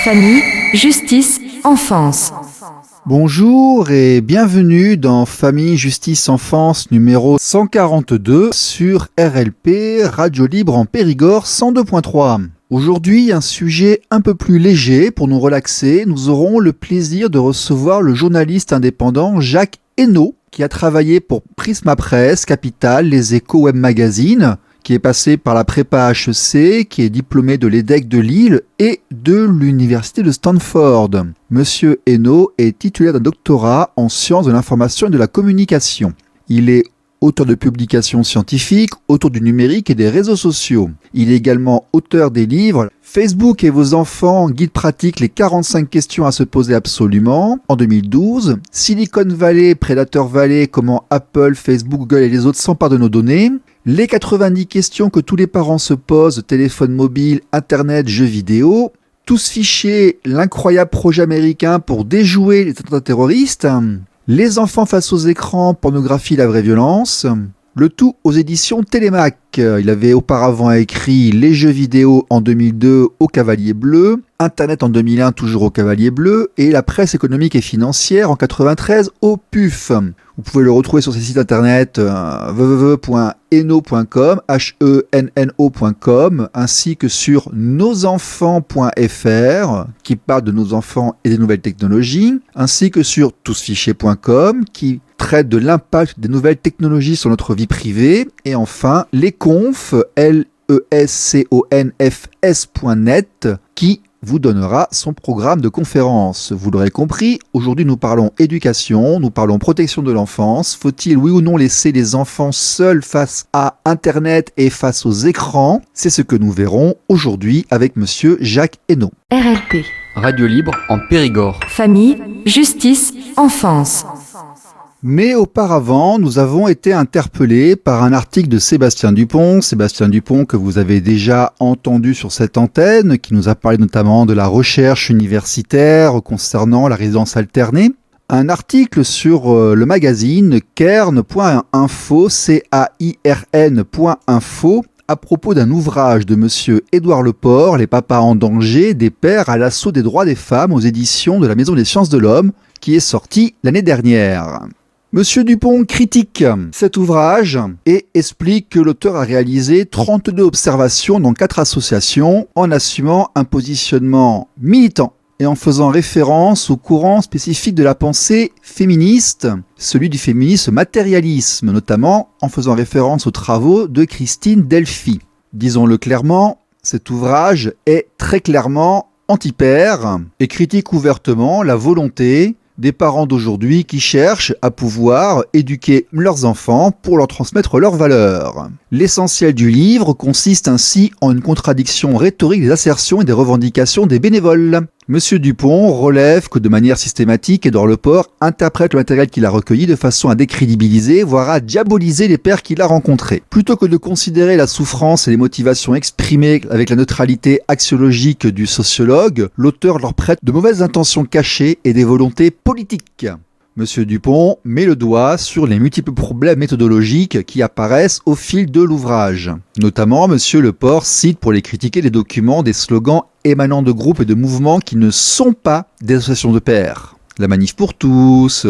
Famille, justice, enfance. Bonjour et bienvenue dans Famille, Justice, Enfance numéro 142 sur RLP, Radio Libre en Périgord 102.3. Aujourd'hui, un sujet un peu plus léger pour nous relaxer. Nous aurons le plaisir de recevoir le journaliste indépendant Jacques Hainaut, qui a travaillé pour Prisma Presse, Capital, Les Échos Web Magazine, qui est passé par la prépa HEC, qui est diplômé de l'EDEC de Lille et de l'Université de Stanford. Monsieur Hainaut est titulaire d'un doctorat en sciences de l'information et de la communication. Il est auteur de publications scientifiques autour du numérique et des réseaux sociaux. Il est également auteur des livres Facebook et vos enfants, guide pratique, les 45 questions à se poser absolument, en 2012. Silicon Valley, Predator Valley, comment Apple, Facebook, Google et les autres s'emparent de nos données. Les 90 questions que tous les parents se posent, téléphone mobile, internet, jeux vidéo. Tous fichés, l'incroyable projet américain pour déjouer les attentats terroristes. Les enfants face aux écrans, pornographie, la vraie violence. Le tout aux éditions Télémac. Il avait auparavant écrit les jeux vidéo en 2002 au Cavalier Bleu, Internet en 2001 toujours au Cavalier Bleu et la presse économique et financière en 93 au PUF. Vous pouvez le retrouver sur ses sites internet www.hainaut.com, henno.com, ainsi que sur nosenfants.fr, qui parle de nos enfants et des nouvelles technologies, ainsi que sur tousfichiers.com, qui traite de l'impact des nouvelles technologies sur notre vie privée, et enfin les confs, lesconfs.net, qui vous donnera son programme de conférence. Vous l'aurez compris, aujourd'hui nous parlons éducation, nous parlons protection de l'enfance. Faut-il oui ou non laisser les enfants seuls face à Internet et face aux écrans? C'est ce que nous verrons aujourd'hui avec monsieur Jacques Hainaut. RLP. Radio Libre en Périgord. Famille, justice, enfance. Mais auparavant, nous avons été interpellés par un article de Sébastien Dupont que vous avez déjà entendu sur cette antenne, qui nous a parlé notamment de la recherche universitaire concernant la résidence alternée. Un article sur le magazine cairn.info, cairn.info, à propos d'un ouvrage de monsieur Édouard Leport, Les papas en danger, des pères à l'assaut des droits des femmes, aux éditions de la Maison des sciences de l'homme, qui est sorti l'année dernière. Monsieur Dupont critique cet ouvrage et explique que l'auteur a réalisé 32 observations dans 4 associations en assumant un positionnement militant et en faisant référence au courant spécifique de la pensée féministe, celui du féminisme matérialisme, notamment en faisant référence aux travaux de Christine Delphi. Disons-le clairement, cet ouvrage est très clairement anti-père et critique ouvertement la volonté des parents d'aujourd'hui qui cherchent à pouvoir éduquer leurs enfants pour leur transmettre leurs valeurs. L'essentiel du livre consiste ainsi en une contradiction rhétorique des assertions et des revendications des bénévoles. Monsieur Dupont relève que de manière systématique, Édouard Leport interprète le matériel qu'il a recueilli de façon à décrédibiliser, voire à diaboliser les pères qu'il a rencontrés. Plutôt que de considérer la souffrance et les motivations exprimées avec la neutralité axiologique du sociologue, l'auteur leur prête de mauvaises intentions cachées et des volontés politiques. Monsieur Dupont met le doigt sur les multiples problèmes méthodologiques qui apparaissent au fil de l'ouvrage. Notamment, monsieur Leport cite pour les critiquer les documents des slogans émanant de groupes et de mouvements qui ne sont pas des associations de pairs. La Manif pour tous,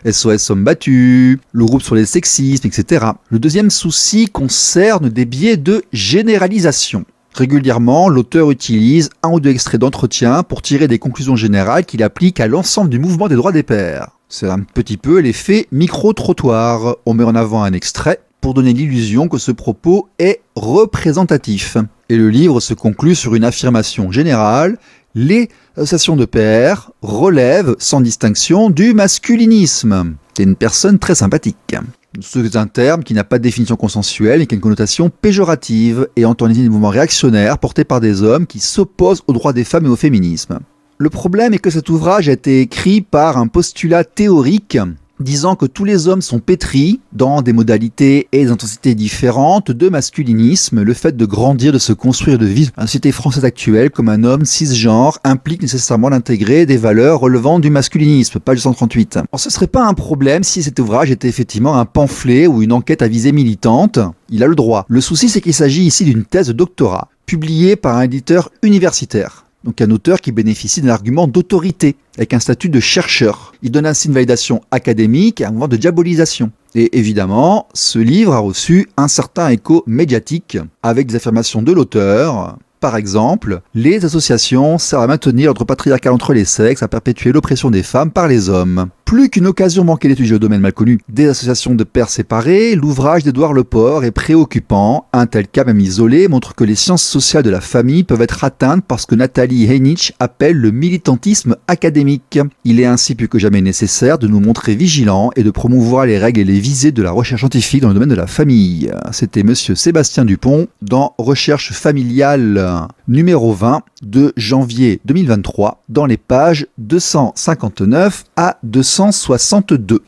SOS Hommes Battus, le groupe sur les sexismes, etc. Le deuxième souci concerne des biais de généralisation. Régulièrement, l'auteur utilise un ou deux extraits d'entretien pour tirer des conclusions générales qu'il applique à l'ensemble du mouvement des droits des pairs. C'est un petit peu l'effet micro-trottoir. On met en avant un extrait pour donner l'illusion que ce propos est représentatif. Et le livre se conclut sur une affirmation générale: les associations de pairs relèvent sans distinction du masculinisme. C'est une personne très sympathique. C'est un terme qui n'a pas de définition consensuelle et qui a une connotation péjorative et entend désigner des mouvements réactionnaires portés par des hommes qui s'opposent aux droits des femmes et au féminisme. Le problème est que cet ouvrage a été écrit par un postulat théorique disant que tous les hommes sont pétris, dans des modalités et des intensités différentes, de masculinisme. Le fait de grandir, de se construire, de vivre dans la société française actuelle comme un homme cisgenre implique nécessairement d'intégrer des valeurs relevant du masculinisme, page 138. Alors ce serait pas un problème si cet ouvrage était effectivement un pamphlet ou une enquête à visée militante. Il a le droit. Le souci, c'est qu'il s'agit ici d'une thèse de doctorat, publiée par un éditeur universitaire. Donc un auteur qui bénéficie d'un argument d'autorité, avec un statut de chercheur. Il donne ainsi une validation académique et un mouvement de diabolisation. Et évidemment, ce livre a reçu un certain écho médiatique, avec des affirmations de l'auteur. Par exemple, les associations servent à maintenir l'ordre patriarcal entre les sexes, à perpétuer l'oppression des femmes par les hommes. Plus qu'une occasion manquée d'étudier le domaine mal connu des associations de pères séparés, l'ouvrage d'Édouard Leport est préoccupant. Un tel cas même isolé montre que les sciences sociales de la famille peuvent être atteintes par ce que Nathalie Heinich appelle le militantisme académique. Il est ainsi plus que jamais nécessaire de nous montrer vigilants et de promouvoir les règles et les visées de la recherche scientifique dans le domaine de la famille. C'était monsieur Sébastien Dupont dans Recherche familiale numéro 20 de janvier 2023 dans les pages 259 à 262.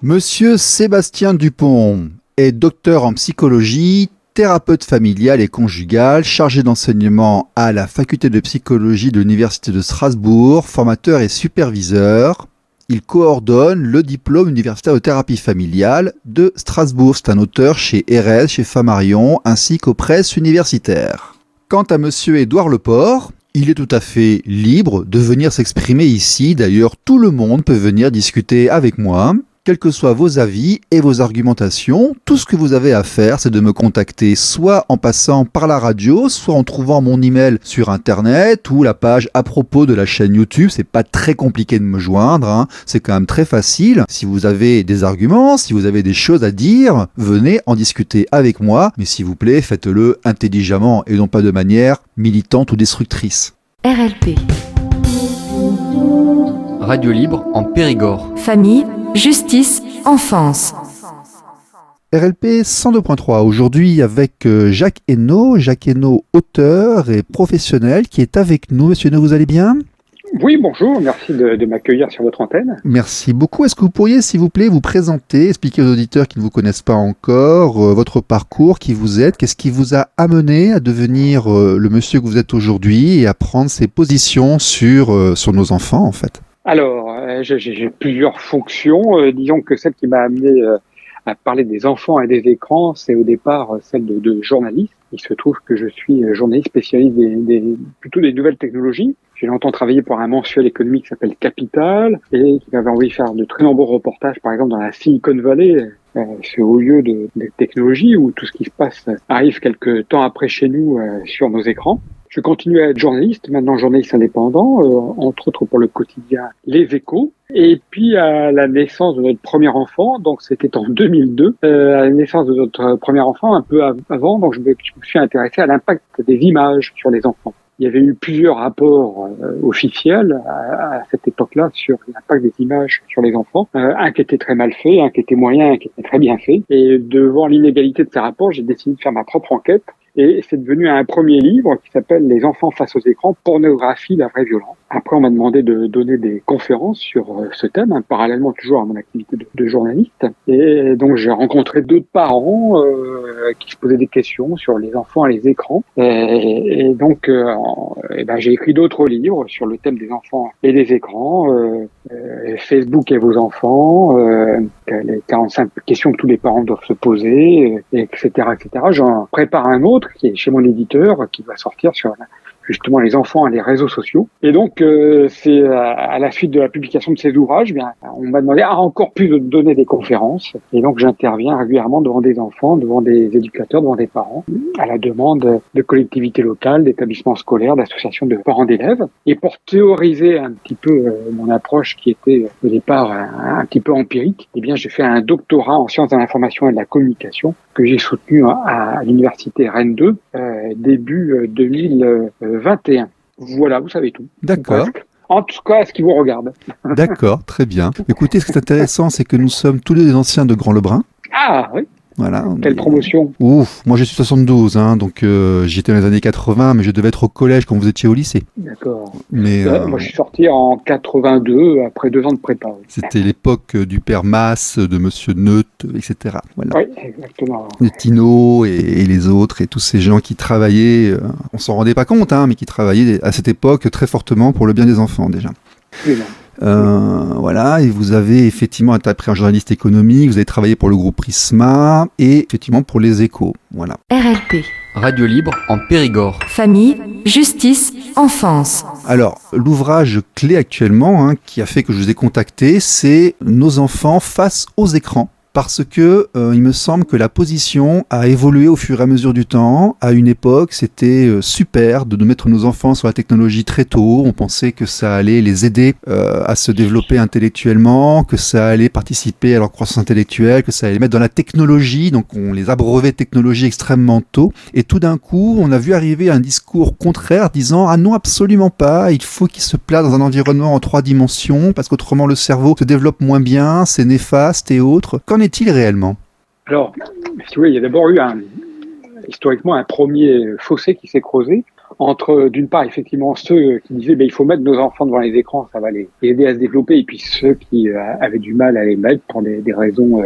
Monsieur Sébastien Dupont est docteur en psychologie, thérapeute familial et conjugal, chargé d'enseignement à la faculté de psychologie de l'Université de Strasbourg, formateur et superviseur. Il coordonne le diplôme universitaire de thérapie familiale de Strasbourg. C'est un auteur chez Erez, chez Flammarion, ainsi qu'aux presses universitaires. Quant à monsieur Édouard Leport, il est tout à fait libre de venir s'exprimer ici. D'ailleurs, tout le monde peut venir discuter avec moi. Quels que soient vos avis et vos argumentations, tout ce que vous avez à faire, c'est de me contacter soit en passant par la radio, soit en trouvant mon email sur internet ou la page à propos de la chaîne YouTube. C'est pas très compliqué de me joindre, c'est quand même très facile. Si vous avez des arguments, si vous avez des choses à dire, venez en discuter avec moi. Mais s'il vous plaît, faites-le intelligemment et non pas de manière militante ou destructrice. RLP. Radio libre en Périgord. Famille, justice, enfance. RLP 102.3, aujourd'hui avec Jacques Hainaut. Jacques Hainaut, auteur et professionnel, qui est avec nous. Monsieur Hainaut, vous allez bien ? Oui, bonjour, merci de m'accueillir sur votre antenne. Merci beaucoup. Est-ce que vous pourriez, s'il vous plaît, vous présenter, expliquer aux auditeurs qui ne vous connaissent pas encore votre parcours, qui vous êtes, qu'est-ce qui vous a amené à devenir le monsieur que vous êtes aujourd'hui et à prendre ses positions sur nos enfants, en fait ? Alors, j'ai plusieurs fonctions. Disons que celle qui m'a amené à parler des enfants et des écrans, c'est au départ celle de journaliste. Il se trouve que je suis journaliste spécialiste plutôt des nouvelles technologies. J'ai longtemps travaillé pour un mensuel économique qui s'appelle Capital et qui m'avait envoyé faire de très nombreux reportages, par exemple dans la Silicon Valley, ce haut lieu de technologie où tout ce qui se passe arrive quelques temps après chez nous sur nos écrans. Je continue à être journaliste, maintenant journaliste indépendant, entre autres pour le quotidien Les Échos. Et puis à la naissance de notre premier enfant, donc c'était en 2002, à la naissance de notre premier enfant, un peu avant, donc je me suis intéressé à l'impact des images sur les enfants. Il y avait eu plusieurs rapports officiels à cette époque-là sur l'impact des images sur les enfants. Un qui était très mal fait, un qui était moyen, un qui était très bien fait. Et devant l'inégalité de ces rapports, j'ai décidé de faire ma propre enquête. Et c'est devenu un premier livre qui s'appelle « Les enfants face aux écrans, pornographie, la vraie violence ». Après, on m'a demandé de donner des conférences sur ce thème, parallèlement toujours à mon activité de journaliste. Et donc, j'ai rencontré d'autres parents qui se posaient des questions sur les enfants et les écrans. Et donc, j'ai écrit d'autres livres sur le thème des enfants et des écrans, Facebook et vos enfants, les 45 questions que tous les parents doivent se poser, etc., etc. J'en prépare un autre qui est chez mon éditeur, qui va sortir sur justement les enfants et les réseaux sociaux. Et donc, c'est à la suite de la publication de ces ouvrages, on m'a demandé encore plus de donner des conférences. Et donc, j'interviens régulièrement devant des enfants, devant des éducateurs, devant des parents, à la demande de collectivités locales, d'établissements scolaires, d'associations de parents d'élèves. Et pour théoriser un petit peu mon approche qui était au départ un petit peu empirique, j'ai fait un doctorat en sciences de l'information et de la communication que j'ai soutenu à l'université Rennes 2 début 2021. Voilà, vous savez tout. D'accord. En tout cas, ce qui vous regarde. D'accord, très bien. Écoutez, ce qui est intéressant, c'est que nous sommes tous les deux des anciens de Grand-Lebrun. Ah oui, Voilà. quelle promotion. Ouf, moi je suis 72, donc j'étais dans les années 80, mais je devais être au collège quand vous étiez au lycée. D'accord. Mais Moi, je suis sorti en 82, après 2 ans de prépa. Oui, c'était l'époque du père Masse, de monsieur Neut, etc. Voilà. oui, exactement. De Tino et les autres, et tous ces gens qui travaillaient, on s'en rendait pas compte, mais qui travaillaient à cette époque très fortement pour le bien des enfants déjà. Absolument. Voilà, et vous avez effectivement été après un journaliste économique, vous avez travaillé pour le groupe Prisma et effectivement pour les Échos. Voilà. RLP. Radio libre en Périgord. Famille, justice, enfance. Alors, l'ouvrage clé actuellement qui a fait que je vous ai contacté, c'est Nos enfants face aux écrans. Parce que il me semble que la position a évolué au fur et à mesure du temps. À une époque, c'était super de nous mettre nos enfants sur la technologie très tôt. On pensait que ça allait les aider à se développer intellectuellement, que ça allait participer à leur croissance intellectuelle, que ça allait les mettre dans la technologie. Donc on les abreuvait de technologie extrêmement tôt. Et tout d'un coup, on a vu arriver un discours contraire disant « Ah non, absolument pas, il faut qu'ils se placent dans un environnement en 3 dimensions parce qu'autrement le cerveau se développe moins bien, c'est néfaste et autres. » Qu'en est-il réellement ? Alors, si vous voulez, il y a d'abord eu historiquement un premier fossé qui s'est creusé entre, d'une part, effectivement, ceux qui disaient il faut mettre nos enfants devant les écrans, ça va les aider à se développer, et puis ceux qui avaient du mal à les mettre pour des raisons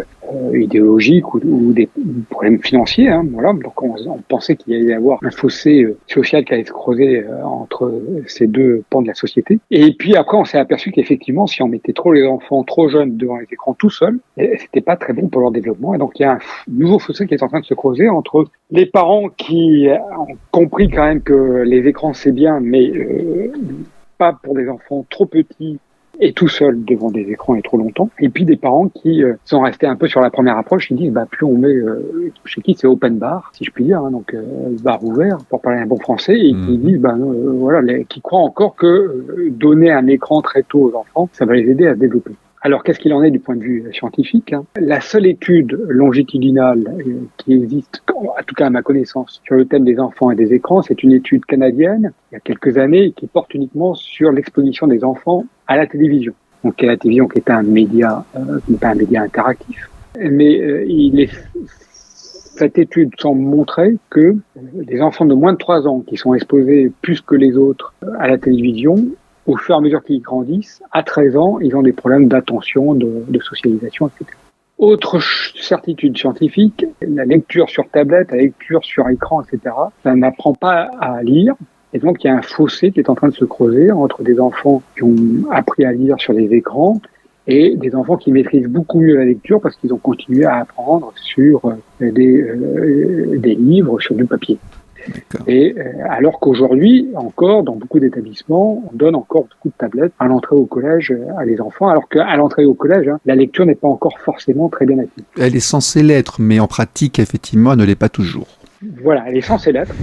idéologiques ou des problèmes financiers. Voilà. Donc on pensait qu'il allait y avoir un fossé social qui allait se creuser entre ces deux pans de la société. Et puis après, on s'est aperçu qu'effectivement, si on mettait trop les enfants trop jeunes devant les écrans tout seuls, c'était pas très bon pour leur développement. Et donc il y a un nouveau fossé qui est en train de se creuser entre les parents qui ont compris quand même que les écrans c'est bien, mais pas pour des enfants trop petits et tout seuls devant des écrans et trop longtemps. Et puis des parents qui sont restés un peu sur la première approche, ils disent plus on met, chez qui c'est open bar, si je puis dire, donc bar ouvert pour parler un bon français, et qui disent qui croient encore que donner un écran très tôt aux enfants, ça va les aider à se développer. Alors, qu'est-ce qu'il en est du point de vue scientifique ? La seule étude longitudinale qui existe, en tout cas à ma connaissance, sur le thème des enfants et des écrans, c'est une étude canadienne, il y a quelques années, qui porte uniquement sur l'exposition des enfants à la télévision. Donc, la télévision qui est un média, qui n'est pas un média interactif. Mais cette étude semble montrer que les enfants de moins de 3 ans qui sont exposés plus que les autres à la télévision, au fur et à mesure qu'ils grandissent, à 13 ans, ils ont des problèmes d'attention, de socialisation, etc. Autre certitude scientifique, la lecture sur tablette, la lecture sur écran, etc., ça n'apprend pas à lire. Et donc, il y a un fossé qui est en train de se creuser entre des enfants qui ont appris à lire sur des écrans et des enfants qui maîtrisent beaucoup mieux la lecture parce qu'ils ont continué à apprendre sur des livres, sur du papier. D'accord. Et alors qu'aujourd'hui, encore, dans beaucoup d'établissements, on donne encore beaucoup de tablettes à l'entrée au collège à les enfants, alors qu'à l'entrée au collège, la lecture n'est pas encore forcément très bien acquise. Elle est censée l'être, mais en pratique, effectivement, elle ne l'est pas toujours. Voilà, elle est censée l'être.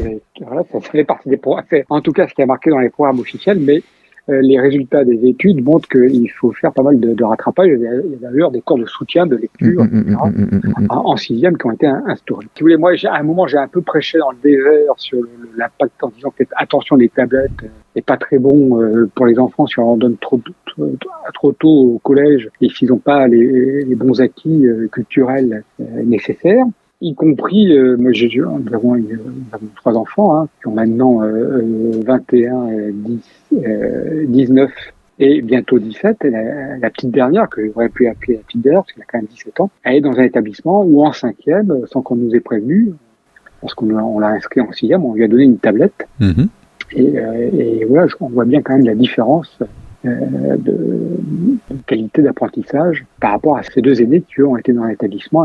Voilà, ça fait partie des programmes. En tout cas, ce qui est marqué dans les programmes officiels, mais les résultats des études montrent qu'il faut faire pas mal de rattrapage. Il y a d'ailleurs des cours de soutien de lecture, etc., en 6e qui ont été instaurés. Si vous voulez, moi, à un moment, j'ai un peu prêché dans le désert sur l'impact en disant que attention, les tablettes n'est pas très bon pour les enfants si on leur donne trop tôt au collège et s'ils n'ont pas les bons acquis culturels nécessaires. Y compris, nous avons 3 enfants qui ont maintenant 21, 19 et bientôt 17. Et la petite dernière, que j'aurais pu appeler la petite dernière, parce qu'elle a quand même 17 ans, elle est dans un établissement où en 5e, sans qu'on nous ait prévenu, parce qu'on l'a inscrit en 6e, on lui a donné une tablette. Et voilà, on voit bien quand même la différence de qualité d'apprentissage par rapport à ces 2 aînés qui ont été dans un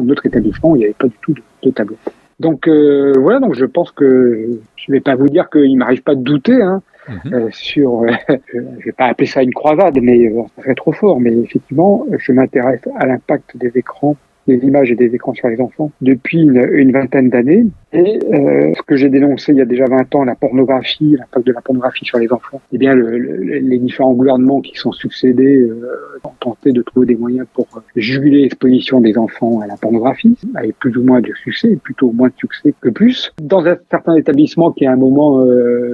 autre établissement où il n'y avait pas du tout de tablette. Donc voilà, donc je pense que je ne vais pas vous dire qu'il ne m'arrive pas de douter sur, je ne vais pas appeler ça une croisade, mais ça serait trop fort, mais effectivement, je m'intéresse à l'impact des écrans, des images et des écrans sur les enfants depuis une vingtaine d'années. Et ce que j'ai dénoncé il y a déjà 20 ans, la pornographie, l'impact de la pornographie sur les enfants, eh bien les différents gouvernements qui sont succédés ont tenté de trouver des moyens pour juguler l'exposition des enfants à la pornographie, avec plus ou moins de succès, plutôt moins de succès que plus. Dans un certain établissement qui à un moment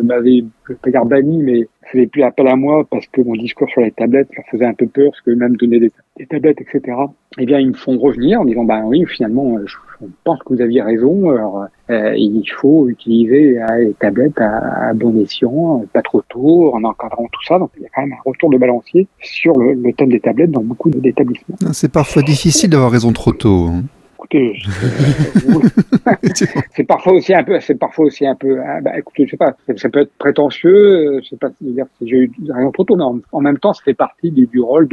m'avait, je ne vais pas dire banni, mais faisaient plus appel à moi parce que mon discours sur les tablettes leur faisait un peu peur, parce que même donner des tablettes, etc. Eh bien, ils me font revenir en disant, oui, finalement, je pense que vous aviez raison. Alors, il faut utiliser les tablettes à bon escient, pas trop tôt, en encadrant tout ça. Donc, il y a quand même un retour de balancier sur le thème des tablettes dans beaucoup d'établissements. C'est parfois difficile d'avoir raison trop tôt. Écoutez, c'est parfois aussi un peu, écoutez, je sais pas, ça peut être prétentieux, je sais pas si j'ai eu raison trop tôt, mais en même temps, ça fait partie du rôle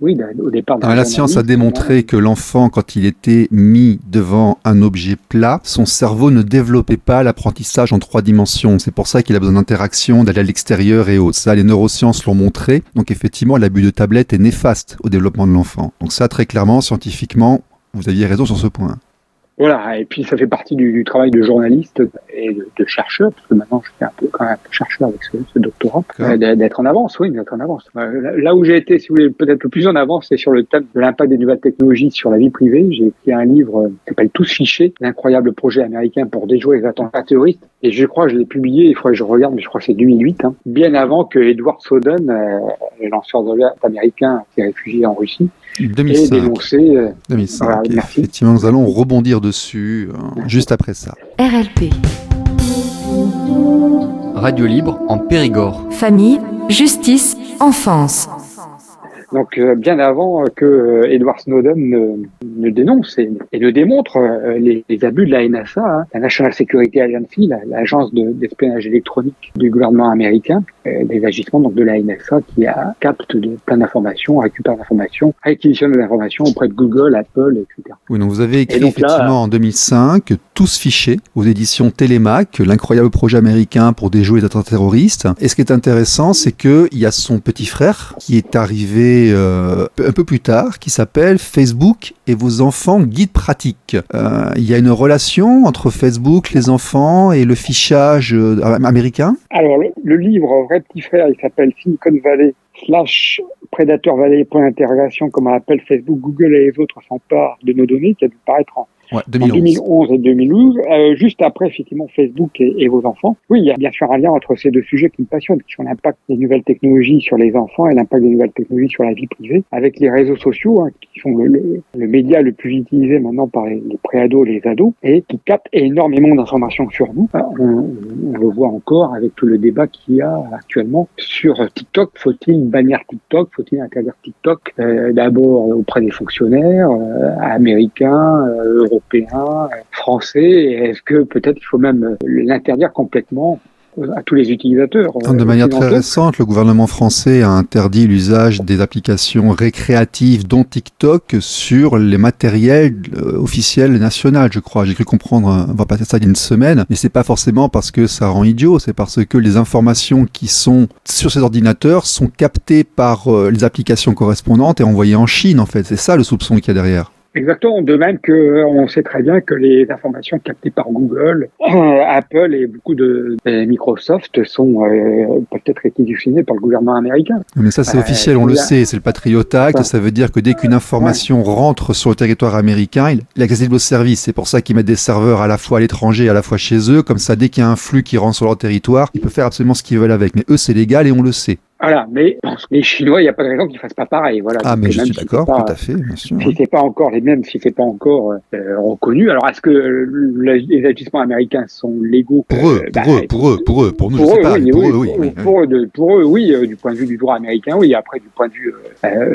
au départ. La science a démontré que l'enfant, quand il était mis devant un objet plat, son cerveau ne développait pas l'apprentissage en 3 dimensions. C'est pour ça qu'il a besoin d'interaction, d'aller à l'extérieur et autres. Ça, les neurosciences l'ont montré. Donc effectivement, l'abus de tablette est néfaste au développement de l'enfant. Donc ça, très clairement, scientifiquement, vous aviez raison sur ce point. Voilà, et puis ça fait partie du travail de journaliste et de chercheur, parce que maintenant je suis quand même un peu chercheur avec ce doctorat, d'être en avance, d'être en avance. Là où j'ai été, si vous voulez, peut-être le plus en avance, c'est sur le thème de l'impact des nouvelles technologies sur la vie privée. J'ai écrit un livre qui s'appelle Tous fichés, l'incroyable projet américain pour déjouer les attentats terroristes, et je crois que je l'ai publié, il faudrait que je regarde, mais je crois que c'est 2008, bien avant que Edward Snowden, le lanceur d'alerte américain qui est réfugié en Russie, 2005. et dénoncé. 2005. Voilà, merci. Effectivement, nous allons rebondir dessus juste après ça. RLP. Radio libre en Périgord. Famille, justice, enfance. Donc bien avant que Edward Snowden ne dénonce et ne démontre les abus de la NSA, la National Security Agency, l'agence d'espionnage électronique du gouvernement américain, des agissements donc de la NSA qui capte plein d'informations, récupère d'informations, réquisitionne des informations auprès de Google, Apple, etc. Oui, donc vous avez écrit donc effectivement en 2005 Tous fichés aux éditions Télémac, l'incroyable projet américain pour déjouer les attentats terroristes. Et ce qui est intéressant, c'est qu'il y a son petit frère qui est arrivé un peu plus tard, qui s'appelle Facebook et vos enfants guide pratique. Il y a une relation entre Facebook, les enfants et le fichage américain? Alors le livre, vrai petit frère, il s'appelle Silicon Valley / Predator Valley, point d'interrogation, comme on appelle Facebook, Google et les autres s'emparent de nos données, qui a dû paraître en 2011 et 2012, juste après effectivement Facebook et vos enfants. Oui, il y a bien sûr un lien entre ces deux sujets qui me passionnent, sur l'impact des nouvelles technologies sur les enfants et l'impact des nouvelles technologies sur la vie privée, avec les réseaux sociaux, qui sont le média le plus utilisé maintenant par les préados et les ados, et qui captent énormément d'informations sur nous. On le voit encore avec tout le débat qu'il y a actuellement sur TikTok. Faut-il bannir TikTok? Faut-il interdire TikTok d'abord auprès des fonctionnaires américains, européens, français, et est-ce que peut-être il faut même l'interdire complètement à tous les utilisateurs. De manière très récente, le gouvernement français a interdit l'usage des applications récréatives, dont TikTok, sur les matériels officiels nationaux, je crois. J'ai cru comprendre, on va passer ça il y a une semaine, mais c'est pas forcément parce que ça rend idiot, c'est parce que les informations qui sont sur ces ordinateurs sont captées par les applications correspondantes et envoyées en Chine, en fait. C'est ça le soupçon qu'il y a derrière. Exactement, de même que on sait très bien que les informations captées par Google, Apple et beaucoup de Microsoft sont peut-être réquisitionnées par le gouvernement américain. Mais ça c'est officiel, on le sait, c'est le Patriot Act, ça veut dire que dès qu'une information rentre sur le territoire américain, il est accessible au service. C'est pour ça qu'ils mettent des serveurs à la fois à l'étranger et à la fois chez eux, comme ça dès qu'il y a un flux qui rentre sur leur territoire, ils peuvent faire absolument ce qu'ils veulent avec. Mais eux c'est légal et on le sait. Voilà, mais les Chinois, il n'y a pas de raison qu'ils fassent pas pareil. Voilà. Ah, mais je suis d'accord, tout à fait, bien sûr. Si c'est pas encore les mêmes, si c'est pas encore reconnu. Alors, est-ce que les agissements américains sont légaux? Pour eux, pour nous, je sais pas. Pour eux, oui, du point de vue du droit américain, oui. Après, du point de vue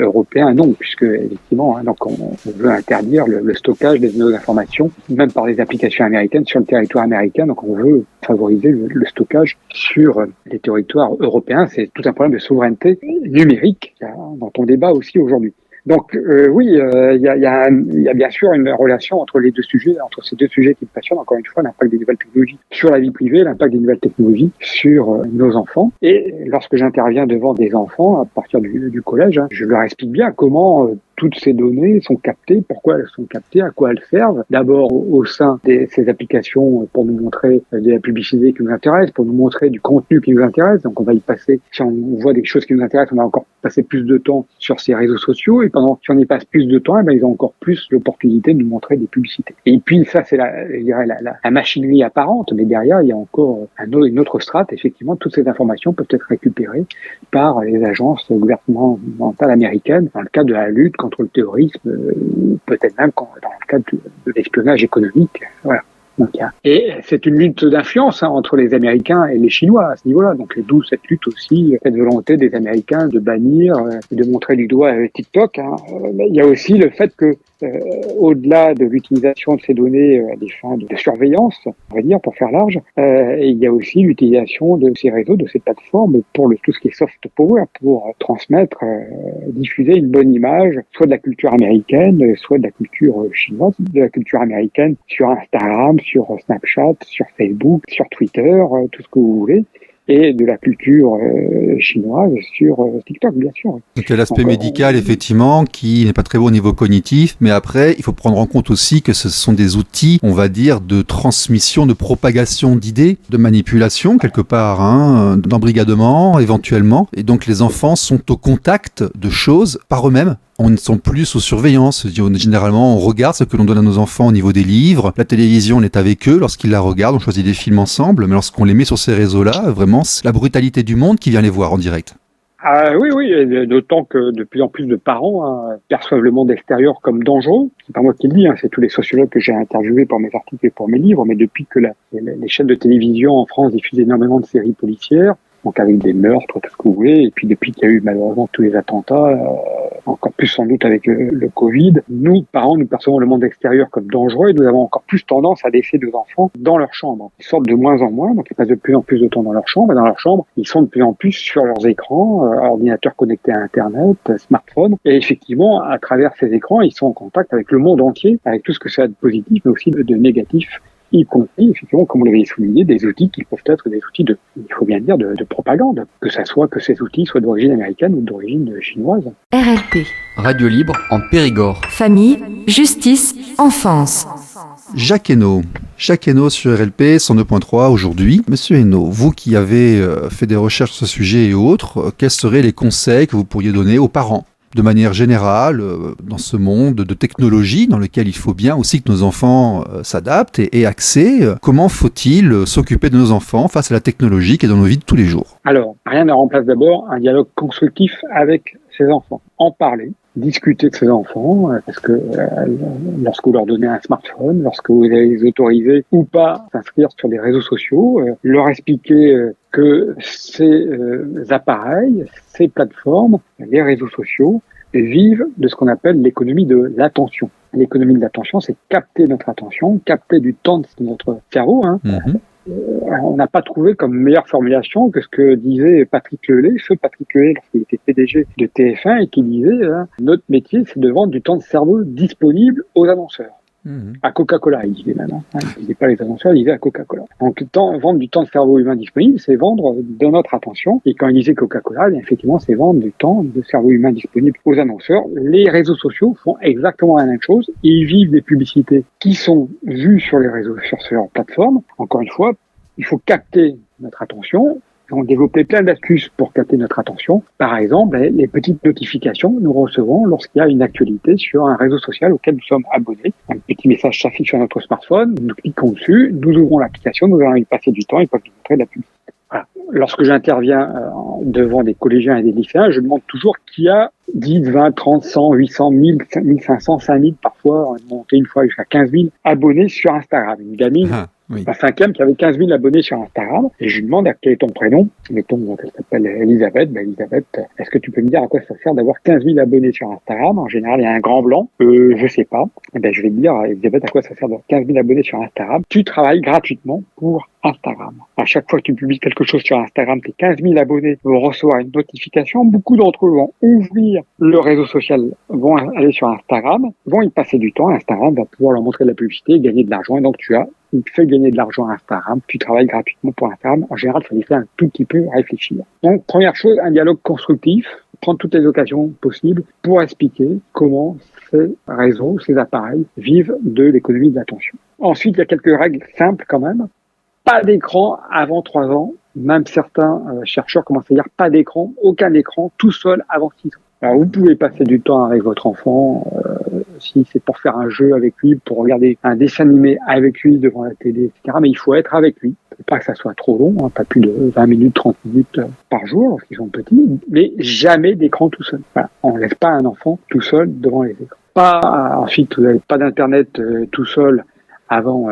européen, non, puisque effectivement, donc on veut interdire le stockage de nos informations, même par les applications américaines sur le territoire américain. Donc, on veut favoriser le stockage sur les territoires européens. C'est tout un problème de souveraineté numérique dont on débat aussi aujourd'hui. Donc oui, il y a bien sûr une relation entre ces deux sujets qui me passionnent, encore une fois, l'impact des nouvelles technologies sur la vie privée, l'impact des nouvelles technologies sur nos enfants. Et lorsque j'interviens devant des enfants à partir du collège, je leur explique bien comment toutes ces données sont captées, pourquoi elles sont captées, à quoi elles servent. D'abord au sein de ces applications pour nous montrer de la publicité qui nous intéresse, pour nous montrer du contenu qui nous intéresse. Donc on va y passer, si on voit des choses qui nous intéressent, on va encore passer plus de temps sur ces réseaux sociaux, et si on y passe plus de temps, ils ont encore plus l'opportunité de nous montrer des publicités. Et puis ça, c'est la machinerie apparente, mais derrière, il y a encore une autre strate. Effectivement, toutes ces informations peuvent être récupérées par les agences gouvernementales américaines dans le cadre de la lutte contre le terrorisme, peut-être même dans le cadre de l'espionnage économique. Voilà. Et c'est une lutte d'influence entre les Américains et les Chinois à ce niveau-là. Donc d'où cette lutte aussi, cette volonté des Américains de bannir et de montrer du doigt TikTok. Mais il y a aussi le fait que au-delà de l'utilisation de ces données à des fins de surveillance, on va dire, pour faire large, il y a aussi l'utilisation de ces réseaux, de ces plateformes pour tout ce qui est soft power, pour transmettre, diffuser une bonne image, soit de la culture américaine, soit de la culture chinoise, de la culture américaine sur Instagram, sur Snapchat, sur Facebook, sur Twitter, tout ce que vous voulez, et de la culture chinoise sur TikTok, bien sûr. Donc il y a l'aspect médical, effectivement, qui n'est pas très bon au niveau cognitif, mais après, il faut prendre en compte aussi que ce sont des outils, on va dire, de transmission, de propagation d'idées, de manipulation, quelque part, d'embrigadement, éventuellement. Et donc les enfants sont au contact de choses par eux-mêmes. On ne sont plus sous surveillance. Généralement, on regarde ce que l'on donne à nos enfants au niveau des livres. La télévision, on est avec eux. Lorsqu'ils la regardent, on choisit des films ensemble. Mais lorsqu'on les met sur ces réseaux-là, vraiment, c'est la brutalité du monde qui vient les voir en direct. Oui, d'autant que de plus en plus de parents perçoivent le monde extérieur comme dangereux. C'est pas moi qui le dis, c'est tous les sociologues que j'ai interviewés pour mes articles et pour mes livres. Mais depuis que les chaînes de télévision en France diffusent énormément de séries policières, donc avec des meurtres, tout ce que vous voulez, et puis depuis qu'il y a eu malheureusement tous les attentats, encore plus sans doute avec le Covid, nous, parents, nous percevons le monde extérieur comme dangereux et nous avons encore plus tendance à laisser nos enfants dans leur chambre. Ils sortent de moins en moins, donc ils passent de plus en plus de temps dans leur chambre, et dans leur chambre, ils sont de plus en plus sur leurs écrans, ordinateurs connectés à Internet, smartphones, et effectivement, à travers ces écrans, ils sont en contact avec le monde entier, avec tout ce que ça a de positif, mais aussi de négatif, y compris, effectivement, comme vous l'avez souligné, des outils qui peuvent être des outils il faut bien dire, de propagande, que ces outils soient d'origine américaine ou d'origine chinoise. RLP. Radio libre en Périgord. Famille, justice, enfance. Jacques Hainaut. Jacques Hainaut sur RLP 102.3 aujourd'hui. Monsieur Hainaut, vous qui avez fait des recherches sur ce sujet et autres, quels seraient les conseils que vous pourriez donner aux parents ? De manière générale, dans ce monde de technologie dans lequel il faut bien aussi que nos enfants s'adaptent et aient accès, comment faut-il s'occuper de nos enfants face à la technologie qui est dans nos vies de tous les jours ? Alors, rien ne remplace d'abord un dialogue constructif avec ses enfants. En parler, discuter de ses enfants, parce que lorsque vous leur donnez un smartphone, lorsque vous allez les autoriser ou pas à s'inscrire sur des réseaux sociaux, leur expliquer que ces appareils, ces plateformes, les réseaux sociaux, vivent de ce qu'on appelle l'économie de l'attention. L'économie de l'attention, c'est capter notre attention, capter du temps de notre cerveau. On n'a pas trouvé comme meilleure formulation que ce que disait Patrick Lelay, lorsqu'il était PDG de TF1, et qui disait notre métier, c'est de vendre du temps de cerveau disponible aux annonceurs. À Coca-Cola, il disait même. Il disait pas les annonceurs, il disait à Coca-Cola. Donc, vendre du temps de cerveau humain disponible, c'est vendre de notre attention. Et quand il disait Coca-Cola, effectivement, c'est vendre du temps de cerveau humain disponible aux annonceurs. Les réseaux sociaux font exactement la même chose. Ils vivent des publicités qui sont vues sur les réseaux, sur leurs plateformes. Encore une fois, il faut capter notre attention. On a développé plein d'astuces pour capter notre attention. Par exemple, les petites notifications que nous recevons lorsqu'il y a une actualité sur un réseau social auquel nous sommes abonnés. Un petit message s'affiche sur notre smartphone, nous cliquons dessus, nous ouvrons l'application, nous allons y passer du temps, ils peuvent nous montrer de la publicité. Voilà. Lorsque j'interviens devant des collégiens et des lycéens, je demande toujours qui a 10, 20, 30, 100, 800, 1000, 1500, 5000, parfois, on est monté une fois jusqu'à 15 000 abonnés sur Instagram. Une gamine, un cinquième qui avait 15 000 abonnés sur Instagram, et je lui demande quel est ton prénom. Mettons qu'elle s'appelle Elisabeth. Elisabeth, est-ce que tu peux me dire à quoi ça sert d'avoir 15 000 abonnés sur Instagram? En général, il y a un grand blanc. Je sais pas. Je vais te dire, Elisabeth, à quoi ça sert d'avoir 15 000 abonnés sur Instagram? Tu travailles gratuitement pour Instagram. À chaque fois que tu publies quelque chose sur Instagram, tes 15 000 abonnés vont recevoir une notification. Beaucoup d'entre eux vont ouvrir le réseau social, vont aller sur Instagram, vont y passer du temps. Instagram va pouvoir leur montrer de la publicité et gagner de l'argent. Et donc, tu fais gagner de l'argent à Instagram. Tu travailles gratuitement pour Instagram. En général, il faut laisser un tout petit peu réfléchir. Donc, première chose, un dialogue constructif. prendre toutes les occasions possibles pour expliquer comment ces réseaux, ces appareils vivent de l'économie de l'attention. Ensuite, il y a quelques règles simples quand même. Pas d'écran avant 3 ans. Même certains chercheurs commencent à dire pas d'écran, aucun écran, tout seul avant 6 ans. Alors, vous pouvez passer du temps avec votre enfant, si c'est pour faire un jeu avec lui, pour regarder un dessin animé avec lui devant la télé, etc. Mais il faut être avec lui. Il ne faut pas que ça soit trop long, pas plus de 20 minutes, 30 minutes par jour lorsqu'ils sont petits, mais jamais d'écran tout seul. Voilà. On ne laisse pas un enfant tout seul devant les écrans. Ensuite, vous n'avez pas d'internet tout seul avant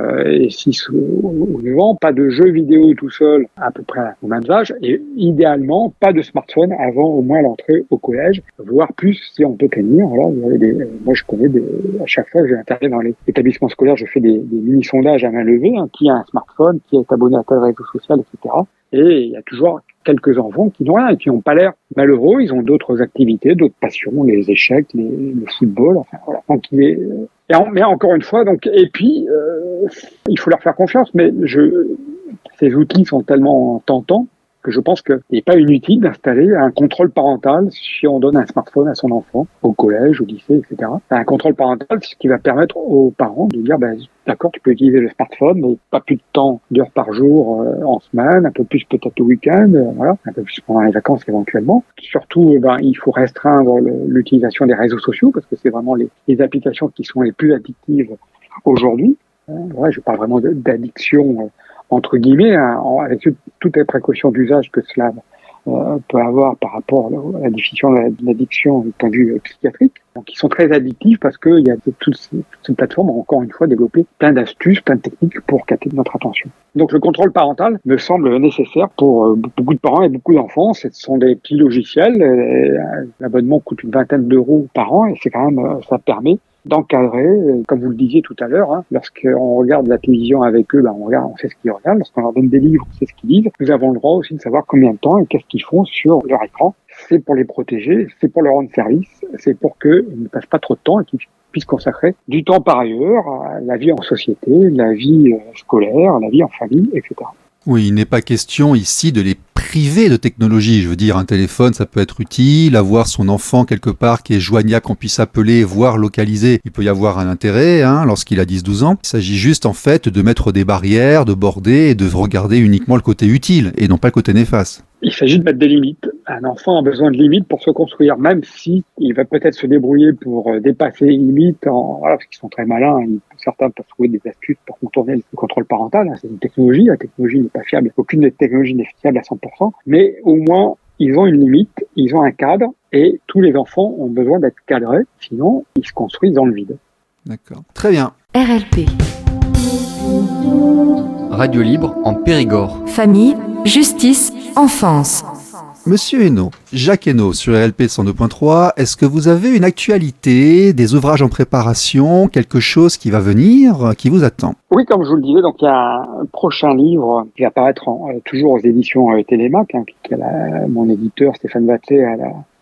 6 ou 9 ans, pas de jeux vidéo tout seul à peu près au même âge, et idéalement pas de smartphone avant au moins l'entrée au collège, voire plus si on peut tenir. Voilà, moi je connais à chaque fois que j'interviens dans les établissements scolaires, je fais des mini-sondages à main levée, qui a un smartphone, qui est abonné à tel réseau social, etc. Et il y a toujours quelques enfants qui n'ont rien et qui n'ont pas l'air malheureux, ils ont d'autres activités, d'autres passions, les échecs, le football, enfin voilà. Donc mais encore une fois, et puis il faut leur faire confiance, mais ces outils sont tellement tentants que je pense qu'il n'est pas inutile d'installer un contrôle parental si on donne un smartphone à son enfant, au collège, au lycée, etc. Un contrôle parental, ce qui va permettre aux parents de dire, d'accord, tu peux utiliser le smartphone, mais pas plus de temps d'heures par jour en semaine, un peu plus peut-être au week-end, voilà, un peu plus pendant les vacances éventuellement. Surtout, il faut restreindre l'utilisation des réseaux sociaux, parce que c'est vraiment les applications qui sont les plus addictives aujourd'hui. Je parle vraiment d'addiction entre guillemets, avec toutes les précautions d'usage que cela peut avoir par rapport à la définition de l'addiction du point de vue psychiatrique. Donc, ils sont très addictifs parce que il y a toutes ces plateformes ont encore une fois développé plein d'astuces, plein de techniques pour capter notre attention. Donc, le contrôle parental me semble nécessaire pour beaucoup de parents et beaucoup d'enfants. Ce sont des petits logiciels. L'abonnement coûte une vingtaine d'euros par an et c'est quand même, ça permet d'encadrer, comme vous le disiez tout à l'heure, lorsqu'on regarde la télévision avec eux, on sait ce qu'ils regardent. Lorsqu'on leur donne des livres, on sait ce qu'ils lisent. Nous avons le droit aussi de savoir combien de temps et qu'est-ce qu'ils font sur leur écran. C'est pour les protéger, c'est pour leur rendre service, c'est pour qu'ils ne passent pas trop de temps et qu'ils puissent consacrer du temps par ailleurs à la vie en société, la vie scolaire, la vie en famille, etc. Oui, il n'est pas question ici de les priver de technologie. Je veux dire, un téléphone, ça peut être utile, avoir son enfant quelque part qui est joignable, qu'on puisse appeler, voire localiser. Il peut y avoir un intérêt lorsqu'il a 10-12 ans. Il s'agit juste en fait de mettre des barrières, de border et de regarder uniquement le côté utile et non pas le côté néfaste. Il s'agit de mettre des limites. Un enfant a besoin de limites pour se construire, même si il va peut-être se débrouiller pour dépasser les limites, parce qu'ils sont très malins. Certains peuvent trouver des astuces pour contourner le contrôle parental. C'est une technologie. La technologie n'est pas fiable. Aucune des technologies n'est fiable à 100%. Mais au moins, ils ont une limite, ils ont un cadre, et tous les enfants ont besoin d'être cadrés. Sinon, ils se construisent dans le vide. D'accord. Très bien. RLP. Radio libre en Périgord. Famille, justice, enfance. Monsieur Hainaut, Jacques Hainaut sur RLP 102.3, est-ce que vous avez une actualité, des ouvrages en préparation, quelque chose qui va venir, qui vous attend? Oui, comme je vous le disais, donc il y a un prochain livre qui va apparaître toujours aux éditions Télémac, mon éditeur Stéphane Vatlet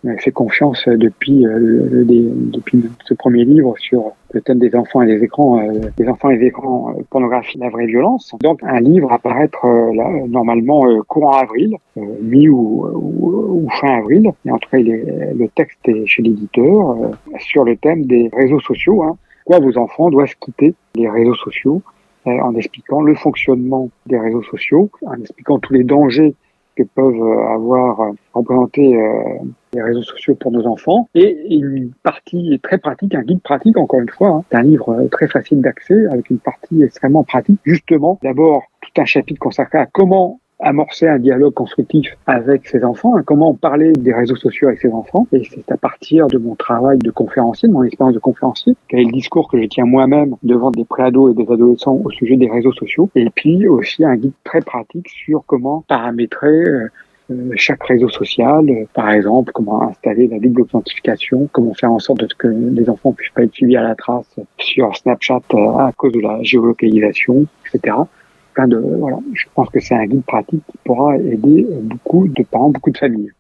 m'a fait confiance depuis ce premier livre sur le thème des enfants et des écrans, pornographie, la vraie violence. Donc un livre à apparaître normalement courant avril, mi ou fin avril. Et en tout cas, le texte est chez l'éditeur sur le thème des réseaux sociaux. Pourquoi vos enfants doivent quitter les réseaux sociaux, en expliquant le fonctionnement des réseaux sociaux, en expliquant tous les dangers que peuvent avoir représenté les réseaux sociaux pour nos enfants, et une partie très pratique, un guide pratique encore une fois. C'est un livre très facile d'accès avec une partie extrêmement pratique. Justement, d'abord tout un chapitre consacré à comment amorcer un dialogue constructif avec ses enfants, comment parler des réseaux sociaux avec ses enfants. Et c'est à partir de mon travail de conférencier, de mon expérience de conférencier, quel est le discours que je tiens moi-même devant des préados et des adolescents au sujet des réseaux sociaux. Et puis aussi un guide très pratique sur comment paramétrer chaque réseau social, par exemple, comment installer la double authentification, comment faire en sorte que les enfants puissent pas être suivis à la trace sur Snapchat à cause de la géolocalisation, etc. Je pense que c'est un guide pratique qui pourra aider beaucoup de parents, beaucoup de familles.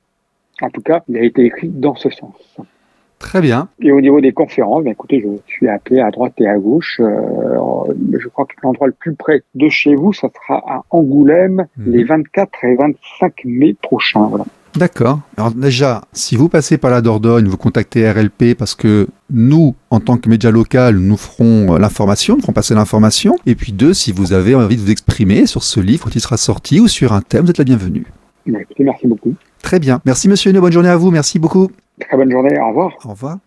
En tout cas, il a été écrit dans ce sens. Très bien. Et au niveau des conférences, écoutez, je suis appelé à droite et à gauche. Je crois que l'endroit le plus près de chez vous, ça sera à Angoulême, les 24 et 25 mai prochains. Voilà. D'accord. Alors déjà, si vous passez par la Dordogne, vous contactez RLP parce que nous, en tant que média local, nous ferons l'information, nous ferons passer l'information. Et puis 2, si vous avez envie de vous exprimer sur ce livre qui sera sorti ou sur un thème, vous êtes la bienvenue. Écoutez, merci beaucoup. Très bien. Merci monsieur Hainaut, bonne journée à vous, merci beaucoup. Très bonne journée, au revoir. Au revoir.